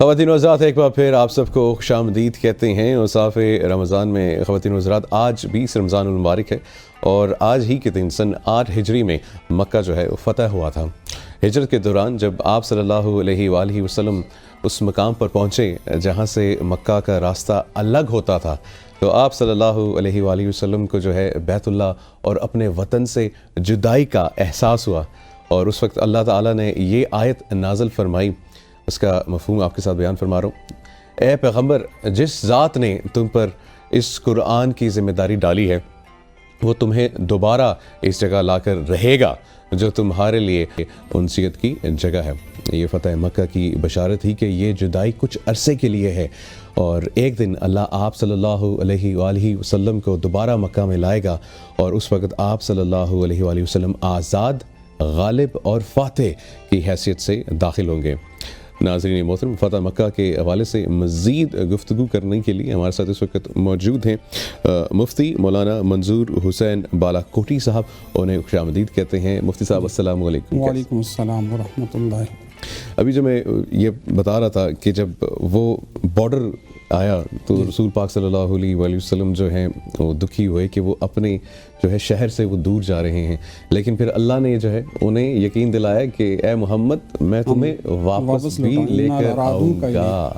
خواتین و حضرات، ایک بار پھر آپ سب کو خوش آمدید کہتے ہیں اوصاف رمضان میں۔ خواتین و حضرات، آج 20 رمضان المبارک ہے اور آج ہی کے دن سن 8 ہجری میں مکہ جو ہے وہ فتح ہوا تھا۔ ہجرت کے دوران جب آپ صلی اللہ علیہ وآلہ وسلم اس مقام پر پہنچے جہاں سے مکہ کا راستہ الگ ہوتا تھا، تو آپ صلی اللہ علیہ وآلہ وسلم کو جو ہے بیت اللہ اور اپنے وطن سے جدائی کا احساس ہوا، اور اس وقت اللہ تعالیٰ نے یہ آیت نازل فرمائی۔ اس کا مفہوم آپ کے ساتھ بیان فرما رہا ہوں۔ اے پیغمبر، جس ذات نے تم پر اس قرآن کی ذمہ داری ڈالی ہے وہ تمہیں دوبارہ اس جگہ لا کر رہے گا جو تمہارے لیے انسیت کی جگہ ہے۔ یہ فتح مکہ کی بشارت ہی کہ یہ جدائی کچھ عرصے کے لیے ہے، اور ایک دن اللہ آپ صلی اللہ علیہ وآلہ وسلم کو دوبارہ مکہ میں لائے گا، اور اس وقت آپ صلی اللہ علیہ وآلہ وسلم آزاد، غالب اور فاتح کی حیثیت سے داخل ہوں گے۔ ناظرین محترم، فتح مکہ کے حوالے سے مزید گفتگو کرنے کے لیے ہمارے ساتھ اس وقت موجود ہیں مفتی مولانا منظور حسین بالا کوٹی صاحب، انہیں خوش آمدید کہتے ہیں۔ مفتی صاحب السلام علیکم۔ وعلیکم السلام ورحمۃ اللہ۔ ابھی جو میں یہ بتا رہا تھا کہ جب وہ بارڈر آیا تو رسول پاک صلی اللہ علیہ وآلہ وسلم جو ہیں وہ دکھی ہوئے کہ وہ اپنے جو ہے شہر سے وہ دور جا رہے ہیں، لیکن پھر اللہ نے جو ہے انہیں یقین دلایا کہ اے محمد، میں تمہیں واپس بھی لے کر آؤں گا۔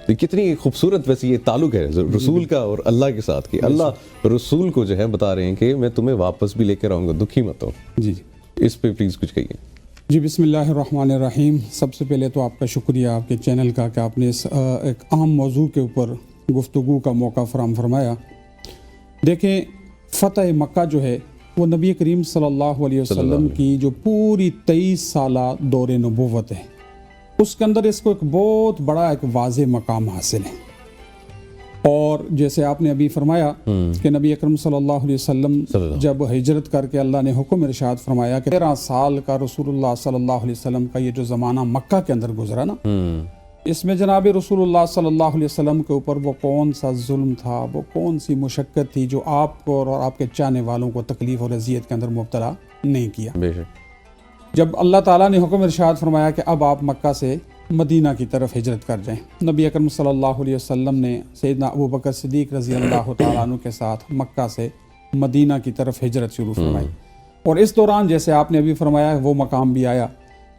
تو کتنی خوبصورت ویسے یہ تعلق ہے رسول کا اور اللہ کے ساتھ، کہ اللہ رسول کو جو ہے بتا رہے ہیں کہ میں تمہیں واپس بھی لے کر آؤں گا، دکھی مت ہو۔ جی اس پہ پلیز کچھ کہیے۔ جی، بسم اللہ الرحمن الرحیم۔ سب سے پہلے تو آپ کا شکریہ آپ کے چینل کا کہ آپ نے اس ایک اہم موضوع کے اوپر گفتگو کا موقع فراہم فرمایا۔ دیکھیں، فتح مکہ جو ہے وہ نبی کریم صلی اللہ علیہ وسلم کی جو پوری 23 سالہ دور نبوت ہے، اس کے اندر اس کو ایک بہت بڑا ایک واضح مقام حاصل ہے۔ اور جیسے آپ نے ابھی فرمایا کہ نبی اکرم صلی اللہ علیہ وسلم جب ہجرت کر کے اللہ نے حکم ارشاد فرمایا کہ 13 سال کا رسول اللہ صلی اللہ علیہ وسلم کا یہ جو زمانہ مکہ کے اندر گزرا نا، اس میں جناب رسول اللہ صلی اللہ علیہ وسلم کے اوپر وہ کون سا ظلم تھا، وہ کون سی مشقت تھی جو آپ کو اور آپ کے چاہنے والوں کو تکلیف اور اذیت کے اندر مبتلا نہیں کیا۔ جب اللہ تعالیٰ نے حکم ارشاد فرمایا کہ اب آپ مکہ سے مدینہ کی طرف ہجرت کر جائیں، نبی اکرم صلی اللہ علیہ وسلم نے سیدنا ابو بکر صدیق رضی اللہ تعالیٰ عنہ کے ساتھ مکہ سے مدینہ کی طرف ہجرت شروع فرمائی۔ اور اس دوران جیسے آپ نے ابھی فرمایا وہ مقام بھی آیا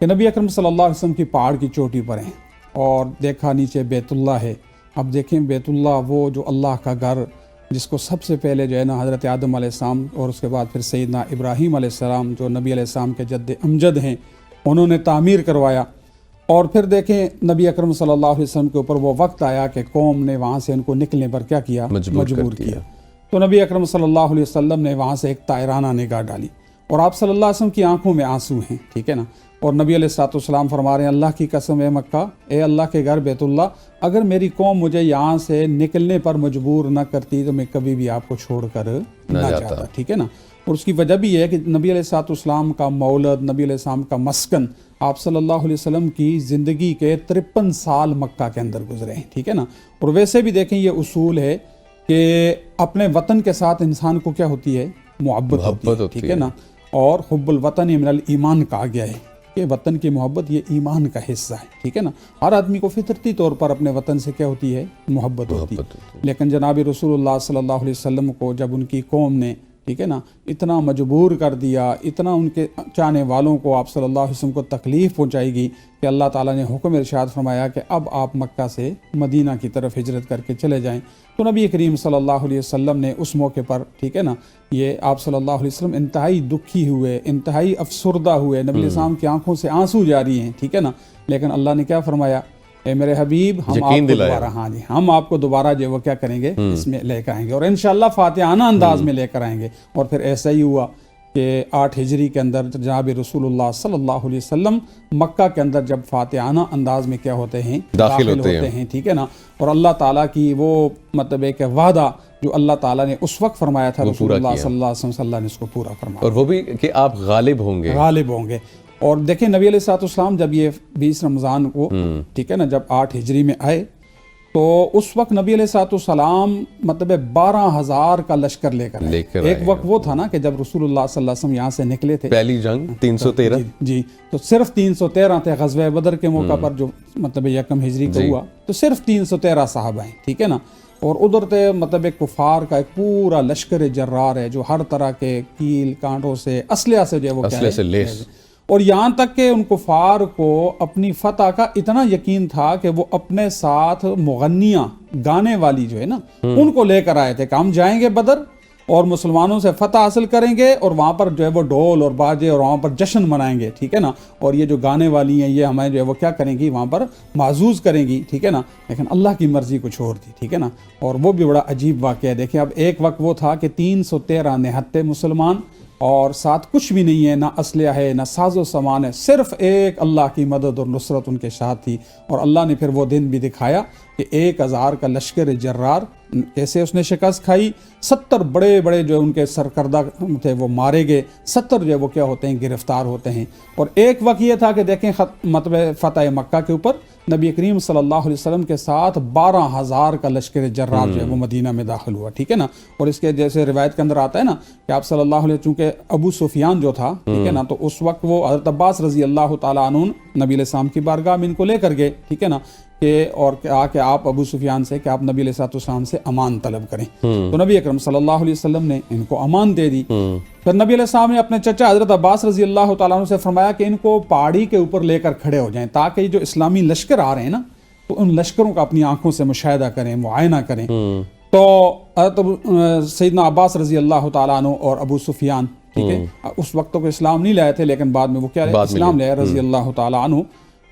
کہ نبی اکرم صلی اللہ علیہ وسلم کی پہاڑ کی چوٹی پر ہیں اور دیکھا نیچے بیت اللہ ہے۔ اب دیکھیں بیت اللہ، وہ جو اللہ کا گھر جس کو سب سے پہلے جو ہے نا حضرت آدم علیہ السلام اور اس کے بعد پھر سیدنا ابراہیم علیہ السلام جو نبی علیہ السلام کے جد امجد ہیں انہوں نے تعمیر کروایا۔ اور پھر دیکھیں نبی اکرم صلی اللہ علیہ وسلم کے اوپر وہ وقت آیا کہ قوم نے وہاں سے ان کو نکلنے پر کیا کیا؟ مجبور کیا۔ تو نبی اکرم صلی اللہ علیہ وسلم نے وہاں سے ایک طائرانہ نگاہ ڈالی، اور آپ صلی اللہ علیہ وسلم کی آنکھوں میں آنسو ہیں، ٹھیک ہے نا۔ اور نبی علیہ الصلوۃ والسلام فرما رہے ہیں، اللہ کی قسم اے مکہ، اے اللہ کے گھر بیت اللہ، اگر میری قوم مجھے یہاں سے نکلنے پر مجبور نہ کرتی تو میں کبھی بھی آپ کو چھوڑ کر نہ جاتا، ٹھیک ہے نا۔ اور اس کی وجہ بھی یہ ہے کہ نبی علیہ الصلوۃ والسلام کا مولد، نبی علیہ السلام کا مسکن، آپ صلی اللہ علیہ وسلم کی زندگی کے 53 سال مکہ کے اندر گزرے ہیں، ٹھیک ہے نا۔ اور ویسے بھی دیکھیں یہ اصول ہے کہ اپنے وطن کے ساتھ انسان کو کیا ہوتی ہے؟ محبت ہوتی ہے، ٹھیک ہے نا۔ اور حب الوطن من الایمان کہا گیا ہے کہ وطن کی محبت یہ ایمان کا حصہ ہے، ٹھیک ہے نا۔ ہر آدمی کو فطرتی طور پر اپنے وطن سے کیا ہوتی ہے؟ محبت ہوتی ہے۔ لیکن جناب رسول اللہ صلی اللہ علیہ وسلم کو جب ان کی قوم نے، ٹھیک ہے نا، اتنا مجبور کر دیا، اتنا ان کے چاہنے والوں کو آپ صلی اللہ علیہ وسلم کو تکلیف پہنچائی گئی کہ اللہ تعالیٰ نے حکم ارشاد فرمایا کہ اب آپ مکہ سے مدینہ کی طرف ہجرت کر کے چلے جائیں۔ تو نبی کریم صلی اللہ علیہ وسلم نے اس موقع پر، ٹھیک ہے نا، یہ آپ صلی اللہ علیہ وسلم انتہائی دکھی ہوئے، انتہائی افسردہ ہوئے، نبی علیہ السلام کی آنکھوں سے آنسو جاری ہیں، ٹھیک ہے نا۔ لیکن اللہ نے کیا فرمایا؟ اے میرے حبیب، ہم آپ کو دوبارہ، ہاں جی، ہم آپ کو دوبارہ جو وہ کیا کریں گے؟ اس میں لے کر آئیں گے، اور انشاءاللہ فاتحانہ انداز میں لے کر آئیں گے۔ اور پھر ایسا ہی ہوا کہ 8 ہجری کے اندر جناب رسول اللہ صلی اللہ علیہ وسلم مکہ کے اندر جب فاتحانہ انداز میں کیا ہوتے ہیں؟ داخل ہوتے ہیں، ٹھیک ہے نا۔ اور اللہ تعالیٰ کی وہ مطلب ایک وعدہ جو اللہ تعالیٰ نے اس وقت فرمایا تھا رسول اللہ صلی اللہ علیہ وسلم، اللہ نے اس کو پورا فرمایا، اور وہ بھی کہ آپ غالب ہوں گے۔ اور دیکھیں نبی علیہ الصلوۃ والسلام جب یہ 20 رمضان کو، ٹھیک ہے نا، جب 8 ہجری میں آئے تو اس وقت نبی علیہ السلام مطلب 12,000 کا لشکر لے کر آئے. ایک وقت وہ تھا نا کہ جب رسول اللہ صلی اللہ علیہ وسلم یہاں سے نکلے تھے پہلی جنگ 313. جی تو صرف 313 تھے. غزوہ بدر کے موقع پر جو مطلب 1 ہجری کو ہوا تو صرف 313 صحابہ ہیں, ٹھیک ہے نا. اور ادھر تے مطلب ایک کفار کا ایک پورا لشکر جرار ہے جو ہر طرح کے کیل کانٹوں سے اسلحہ سے جو ہے وہ اسلحے سے لیس, اور یہاں تک کہ ان کفار کو اپنی فتح کا اتنا یقین تھا کہ وہ اپنے ساتھ مغنیاں گانے والی جو ہے نا ان کو لے کر آئے تھے کہ ہم جائیں گے بدر اور مسلمانوں سے فتح حاصل کریں گے اور وہاں پر جو ہے وہ ڈھول اور باجے اور وہاں پر جشن منائیں گے, ٹھیک ہے نا. اور یہ جو گانے والی ہیں یہ ہمیں جو ہے وہ کیا کریں گی, وہاں پر معزوز کریں گی, ٹھیک ہے نا. لیکن اللہ کی مرضی کچھ اور تھی, ٹھیک ہے نا. اور وہ بھی بڑا عجیب واقعہ ہے. دیکھیں اب ایک وقت وہ تھا کہ 313 نہتے مسلمان اور ساتھ کچھ بھی نہیں ہے, نہ اسلحہ ہے نہ ساز و سامان ہے, صرف ایک اللہ کی مدد اور نصرت ان کے ساتھ تھی. اور اللہ نے پھر وہ دن بھی دکھایا کہ 1,000 کا لشکر جرار کیسے اس نے شکست کھائی. 70 بڑے بڑے جو ان کے سرکردہ تھے وہ مارے گئے, 70 جو وہ کیا ہوتے ہیں گرفتار ہوتے ہیں. اور ایک وقت یہ تھا کہ دیکھیں مطلب فتح مکہ کے اوپر نبی کریم صلی اللہ علیہ وسلم کے ساتھ 12,000 کا لشکر جرار جو ہے وہ مدینہ میں داخل ہوا, ٹھیک ہے نا. اور اس کے جیسے روایت کے اندر آتا ہے نا کہ آپ صلی اللہ علیہ چونکہ ابو سفیان جو تھا, ٹھیک ہے نا, تو اس وقت وہ حضرت عباس رضی اللہ تعالیٰ عنہ نبی علیہ السلام کی بارگاہ میں ان کو لے کر گئے, ٹھیک ہے نا, کہ اور کہا کہ آپ ابو سفیان سے کہ آپ نبی علیہ السلام سے امان طلب کریں. تو نبی اکرم صلی اللہ علیہ وسلم نے ان کو امان دے دی. پھر نبی علیہ السلام نے اپنے چچا حضرت عباس رضی اللہ تعالیٰ عنہ سے فرمایا کہ ان کو پہاڑی کے اوپر لے کر کھڑے ہو جائیں تاکہ جو اسلامی لشکر آ رہے ہیں نا تو ان لشکروں کا اپنی آنکھوں سے مشاہدہ کریں, معائنہ کریں. تو حضرت سیدنا عباس رضی اللہ تعالیٰ عنہ اور ابو سفیان, ٹھیک ہے, اس وقت تو اسلام نہیں لائے تھے لیکن بعد میں وہ کیا اسلام لائے رضی اللہ تعالیٰ عنہ.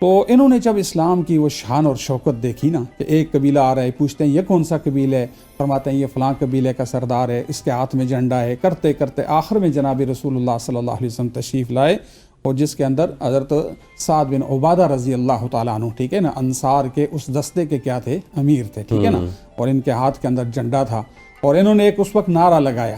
تو انہوں نے جب اسلام کی وہ شان اور شوکت دیکھی نا کہ ایک قبیلہ آ رہا ہے, پوچھتے ہیں یہ کون سا قبیلہ ہے, فرماتے ہیں یہ فلاں قبیلے کا سردار ہے, اس کے ہاتھ میں جھنڈا ہے, کرتے کرتے آخر میں جناب رسول اللہ صلی اللہ علیہ وسلم تشریف لائے اور جس کے اندر حضرت سعد بن عبادہ رضی اللہ تعالیٰ عنہ, ٹھیک ہے نا, انصار کے اس دستے کے کیا تھے, امیر تھے, ٹھیک ہے نا. اور ان کے ہاتھ کے اندر جھنڈا تھا اور انہوں نے ایک اس وقت نعرہ لگایا,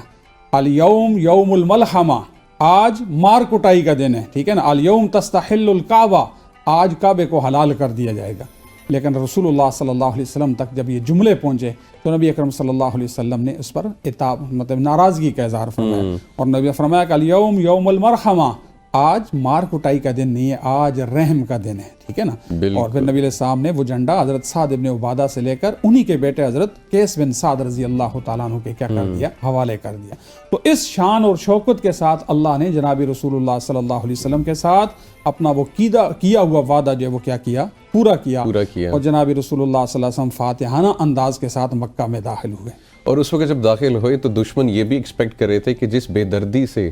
الیوم یوم الملحمہ, آج مار کٹائی کا دن ہے, ٹھیک ہے نا. الیوم تستحل الکعبہ, آج کعبے کو حلال کر دیا جائے گا. لیکن رسول اللہ صلی اللہ علیہ وسلم تک جب یہ جملے پہنچے تو نبی اکرم صلی اللہ علیہ وسلم نے اس پر عتاب مطلب ناراضگی کا اظہار فرمایا اور نبی فرمایا کہ الیوم یوم المرحمہ, آج مار کٹائی کا دن نہیں ہے, آج رحم کا دن ہے, ٹھیک ہے نا. اور پھر نبی علیہ السلام نے وہ جھنڈا حضرت سعد بن عبادہ سے لے کر انہی کے بیٹے حضرت قیس بن سعد رضی اللہ تعالیٰ عنہ کے کیا کر دیا, حوالے کر دیا. تو اس شان اور شوکت کے ساتھ اللہ نے جناب رسول اللہ صلی اللہ علیہ وسلم کے ساتھ اپنا وہ کیا ہوا وعدہ جو ہے وہ کیا کیا, پورا کیا. اور جناب رسول اللہ صلی اللہ علیہ وسلم فاتحانہ انداز کے ساتھ مکہ میں داخل ہوئے. اور اس وقت جب داخل ہوئے تو دشمن یہ بھی ایکسپیکٹ کر رہے تھے کہ جس بے دردی سے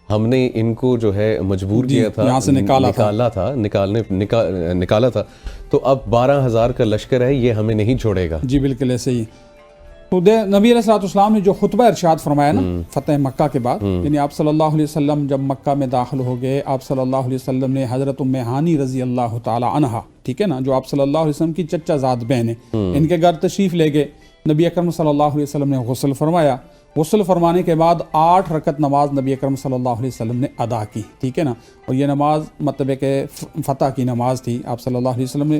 ہم نے ان کو جو ہے مجبور کیا تھا, یہاں سے نکالا تھا, تو اب 12,000 کا لشکر ہے, یہ ہمیں نہیں چھوڑے گا. جی بالکل ایسے ہی. تو نبی علیہ السلام نے جو خطبہ ارشاد فرمایا نا فتح مکہ کے بعد, یعنی آپ صلی اللہ علیہ وسلم جب مکہ میں داخل ہو گئے, آپ صلی اللہ علیہ وسلم نے حضرت ام ہانی رضی اللہ تعالی عنہا, ٹھیک ہے نا, جو آپ صلی اللہ علیہ وسلم کی چچا زاد بہن ہے, ان کے گھر تشریف لے گئے. نبی اکرم صلی اللہ علیہ وسلم نے غسل فرمایا. غسل فرمانے کے بعد 8 رکعت نماز نبی اکرم صلی اللہ علیہ وسلم نے ادا کی, ٹھیک ہے نا. اور یہ نماز مطلب کہ فتح کی نماز تھی آپ صلی اللہ علیہ وسلم نے.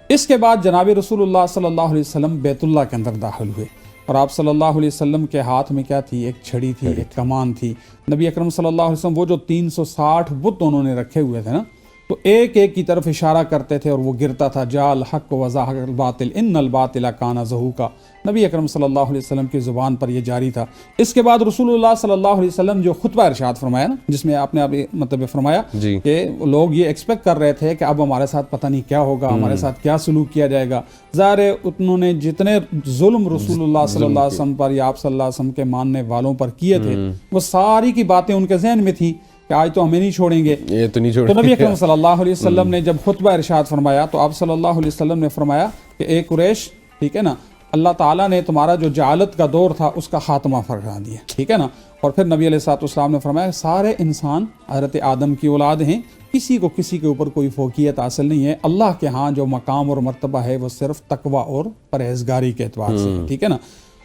اس کے بعد جناب رسول اللہ صلی اللہ علیہ وسلم بیت اللہ کے اندر داخل ہوئے اور آپ صلی اللہ علیہ وسلم کے ہاتھ میں کیا تھی, ایک چھڑی تھی, ایک کمان تھی. نبی اکرم صلی اللہ علیہ وسلم وہ جو 360 بت انہوں نے رکھے ہوئے تھے نا, تو ایک ایک کی طرف اشارہ کرتے تھے اور وہ گرتا تھا, جال حق و زہق الباطل ان الباطل کان زہوقا. نبی اکرم صلی اللہ علیہ وسلم کی زبان پر یہ جاری تھا. اس کے بعد رسول اللہ صلی اللہ علیہ وسلم جو خطبہ ارشاد فرمایا نا, جس میں آپ نے ابھی مطلب فرمایا کہ لوگ یہ ایکسپیکٹ کر رہے تھے کہ اب ہمارے ساتھ پتہ نہیں کیا ہوگا, ہمارے ساتھ کیا سلوک کیا جائے گا. ظاہر ہے انہوں نے جتنے ظلم رسول اللہ صلی اللہ علیہ وسلم پر یا آپ صلی اللہ علیہ وسلم کے ماننے والوں پر کیے تھے, وہ ساری کی باتیں ان کے ذہن میں تھیں کہ آج تو ہمیں نہیں چھوڑیں گے, یہ تو نہیں چھوڑیں گے. تو نبی اکرم صلی اللہ علیہ وسلم نے جب خطبہ ارشاد فرمایا تو آپ صلی اللہ علیہ وسلم نے فرمایا کہ اے قریش, ٹھیک ہے نا, اللہ تعالیٰ نے تمہارا جو جہالت کا دور تھا اس کا خاتمہ فرما دیا, ٹھیک ہے نا. اور پھر نبی علیہ السلام نے فرمایا سارے انسان حضرت آدم کی اولاد ہیں, کسی کو کسی کے اوپر کوئی فوقیت حاصل نہیں ہے. اللہ کے ہاں جو مقام اور مرتبہ ہے وہ صرف تقوی اور پرہیزگاری کے اعتبار سے, ٹھیک ہے نا.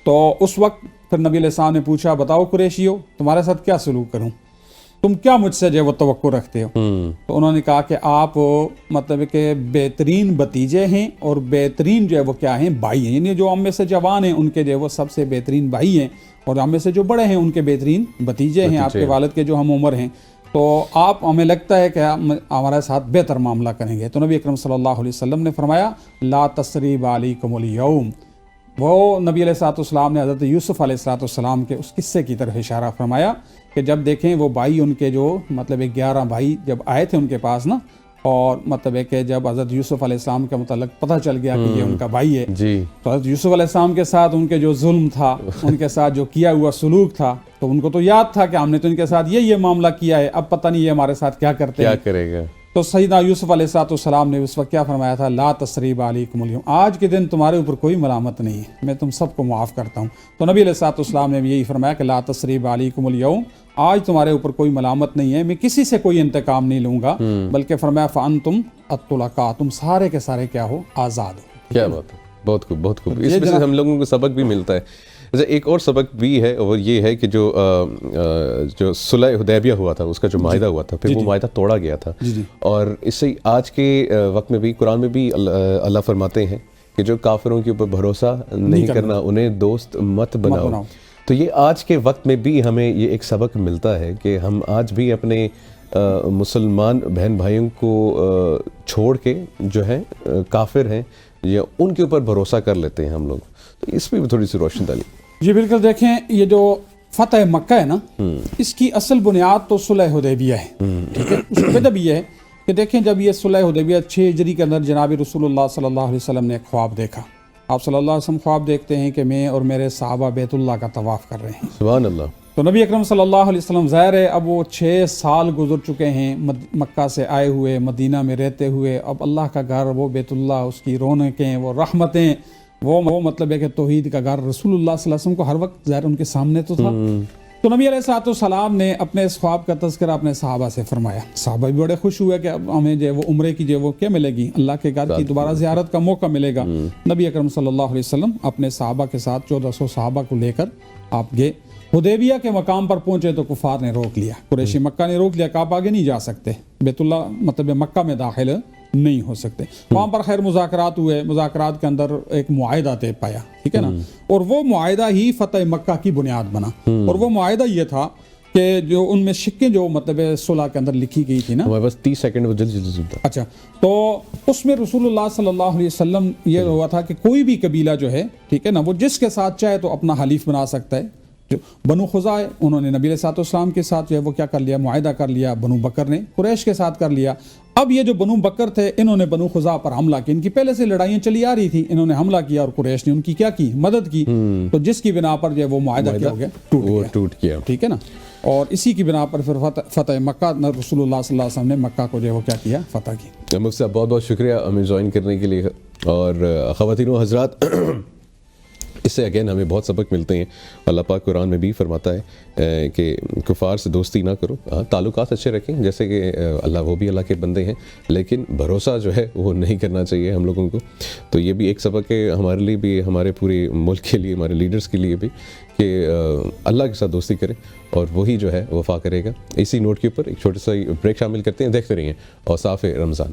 تو اس وقت پھر نبی علیہ السلام نے پوچھا, بتاؤ قریشیو تمہارے ساتھ کیا سلوک کروں. تم کیا مجھ سے جو ہے وہ توقع رکھتے ہو؟ تو انہوں نے کہا کہ آپ مطلب کہ بہترین بھتیجے ہیں اور بہترین جو ہے وہ کیا ہیں بھائی ہیں، یعنی جو ہم میں سے جوان ہیں ان کے جو ہے وہ سب سے بہترین بھائی ہیں، اور ہم میں سے جو بڑے ہیں ان کے بہترین بھتیجے ہیں، آپ کے والد کے جو ہم عمر ہیں، تو آپ ہمیں لگتا ہے کہ ہمارے ساتھ بہتر معاملہ کریں گے۔ تو نبی اکرم صلی اللہ علیہ وسلم نے فرمایا لا تثریب علیکم الیوم، وہ نبی علیہ السلام نے حضرت یوسف علیہ السلام کے اس قصے کی طرف اشارہ فرمایا کہ جب دیکھیں وہ بھائی ان کے جو مطلب 11 بھائی جب آئے تھے ان کے پاس نا، اور مطلب ہے کہ جب حضرت یوسف علیہ السلام کے متعلق پتہ چل گیا کہ یہ ان کا بھائی ہے، تو حضرت یوسف علیہ السلام کے ساتھ ان کے جو ظلم تھا، ان کے ساتھ جو کیا ہوا سلوک تھا، تو ان کو تو یاد تھا کہ ہم نے تو ان کے ساتھ یہ معاملہ کیا ہے، اب پتہ نہیں یہ ہمارے ساتھ کیا کرتے ہیں، کیا کرے گا۔ تو سیدنا یوسف علیہ السلام نے اس وقت کیا فرمایا تھا؟ لا تثریب علیکم اليوم، آج کے دن تمہارے اوپر کوئی ملامت نہیں ہے، میں تم سب کو معاف کرتا ہوں۔ تو نبی علیہ السلام نے بھی یہی فرمایا کہ لا تثریب علیکم اليوم، آج تمہارے اوپر کوئی ملامت نہیں ہے، میں کسی سے کوئی انتقام نہیں لوں گا، بلکہ فرمایا فانتم الطلقاء، تم سارے کے سارے کیا ہو؟ آزاد ہو۔ کیا بات ہے، بہت خوب بہت خوب، اس میں سے ہم لوگوں کو سبق بھی ملتا ہے۔ ایک اور سبق بھی ہے، اور یہ ہے کہ جو صلح حدیبیہ ہوا تھا، اس کا جو معاہدہ ہوا تھا، پھر وہ معاہدہ توڑا گیا تھا، اور اس سے آج کے وقت میں بھی قرآن میں بھی اللہ فرماتے ہیں کہ جو کافروں کے اوپر بھروسہ نہیں کرنا، انہیں دوست مت بناؤ۔ تو یہ آج کے وقت میں بھی ہمیں یہ ایک سبق ملتا ہے کہ ہم آج بھی اپنے مسلمان بہن بھائیوں کو چھوڑ کے جو ہے کافر ہیں یا ان کے اوپر بھروسہ کر لیتے ہیں ہم لوگ۔ تو اس پہ بھی تھوڑی سی روشنی ڈالی۔ جی بالکل، دیکھیں یہ جو فتح مکہ ہے نا، اس کی اصل بنیاد تو صلح حدیبیہ ہے، ٹھیک ہے۔ اس کی وجہ بھی یہ ہے کہ دیکھیں جب یہ صلح حدیبیہ 6 ہجری کے اندر جناب رسول اللہ صلی اللہ علیہ وسلم نے ایک خواب دیکھا۔ آپ صلی اللہ علیہ وسلم خواب دیکھتے ہیں کہ میں اور میرے صحابہ بیت اللہ کا طواف کر رہے ہیں، سبحان اللہ۔ تو نبی اکرم صلی اللہ علیہ وسلم ظاہر ہے اب وہ 6 سال گزر چکے ہیں مکہ سے آئے ہوئے، مدینہ میں رہتے ہوئے، اب اللہ کا گھر وہ بیت اللہ، اس کی رونقیں، وہ رحمتیں، وہ مطلب ہے کہ توحید کا گھر، رسول اللہ صلی اللہ علیہ وسلم کو ہر وقت ظاہر ان کے سامنے تو تھا۔ تو نبی علیہ السلام نے اپنے اس خواب کا تذکرہ اپنے صحابہ سے فرمایا، صحابہ بھی بڑے خوش ہوئے کہ اب ہمیں جو وہ عمرے کی جو وہ کیا ملے گی، اللہ کے گھر کی دوبارہ زیارت کا موقع ملے گا۔ نبی اکرم صلی اللہ علیہ وسلم اپنے صحابہ کے ساتھ 1400 صحابہ کو لے کر آپ گئے۔ حدیبیہ کے مقام پر پہنچے تو کفار نے روک لیا، قریشی مکہ نے روک لیا کہ آپ آگے نہیں جا سکتے، بیت اللہ مطلب مکہ میں داخل نہیں ہو سکتے۔ وہاں پر خیر مذاکرات ہوئے، مذاکرات کے اندر ایک معاہدہ طے پایا، ٹھیک ہے نا، اور وہ معاہدہ ہی فتح مکہ کی بنیاد بنا، اور وہ معاہدہ یہ تھا کہ جو ان میں شکیں جو مطلب صلح کے اندر لکھی گئی تھی نا، بس 30 سیکنڈ اچھا، تو اس میں رسول اللہ صلی اللہ علیہ وسلم یہ ہوا تھا کہ کوئی بھی قبیلہ جو ہے، ٹھیک ہے نا، وہ جس کے ساتھ چاہے تو اپنا حلیف بنا سکتا ہے۔ جو بنو خزاع انہوں نے نبی علیہ السلام کے ساتھ جو ہے وہ کیا کر لیا، معاہدہ کر لیا، بنو بکر نے قریش کے ساتھ کر لیا۔ اب یہ جو بنو بکر تھے انہوں نے بنو خزاع پر حملہ کیا، ان کی پہلے سے لڑائیاں چلی آ رہی تھی، انہوں نے حملہ کیا اور قریش نے ان کی کیا کی، مدد کی، تو جس کی بنا پر جو ہے وہ معاہدہ کیا ہو گیا، ٹوٹ گیا، ٹھیک ہے نا۔ اور اسی کی بنا پر پھر فتح مکہ، رسول اللہ صلی اللہ علیہ وسلم نے مکہ کو جو ہے وہ کیا کیا، فتح کی۔ مفتی صاحب بہت بہت شکریہ ہمیں جوائن کرنے کے لیے، اور خواتین و حضرات اس سے اگین ہمیں بہت سبق ملتے ہیں۔ اللہ پاک قرآن میں بھی فرماتا ہے کہ کفار سے دوستی نہ کرو، تعلقات اچھے رکھیں، جیسے کہ اللہ وہ بھی اللہ کے بندے ہیں، لیکن بھروسہ جو ہے وہ نہیں کرنا چاہیے ہم لوگوں کو۔ تو یہ بھی ایک سبق ہے ہمارے لیے بھی، ہمارے پورے ملک کے لیے، ہمارے لیڈرز کے لیے بھی، کہ اللہ کے ساتھ دوستی کریں اور وہی جو ہے وفا کرے گا۔ اسی نوٹ کے اوپر ایک چھوٹا سا بریک شامل کرتے ہیں، دیکھتے رہیے اوصاف رمضان۔